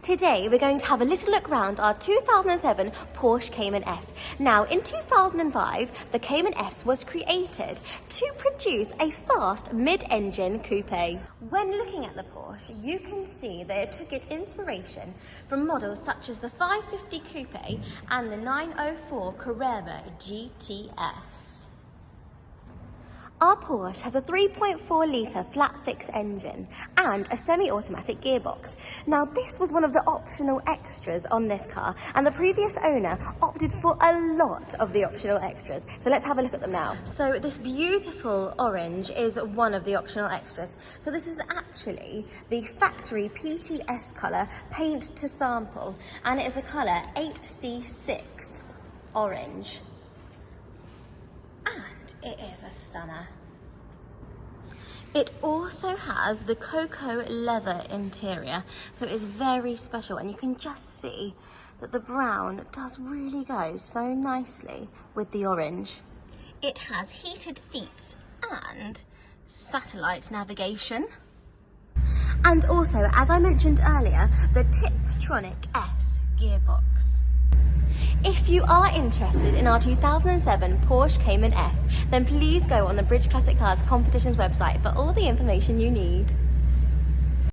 Today we're going to have a little look around our 2007 Porsche Cayman S. Now in 2005 the Cayman S was created to produce a fast mid-engine coupe. When looking at the Porsche you can see that it took its inspiration from models such as the 550 Coupe and the 904 Carrera GTS. Our Porsche has a 3.4-litre flat-six engine and a semi-automatic gearbox. Now this was one of the optional extras on this car, and the previous owner opted for a lot of the optional extras. So let's have a look at them now. So this beautiful orange is one of the optional extras. So this is actually the factory PTS colour paint to sample, and it is the colour 8C6 orange. It is a stunner. It also has the cocoa leather interior, so it is very special, and you can just see that the brown does really go so nicely with the orange. It has heated seats and satellite navigation. And also, as I mentioned earlier, the Tiptronic S gearbox. If you are interested in our 2007 Porsche Cayman S, then please go on the Bridge Classic Cars Competitions website for all the information you need.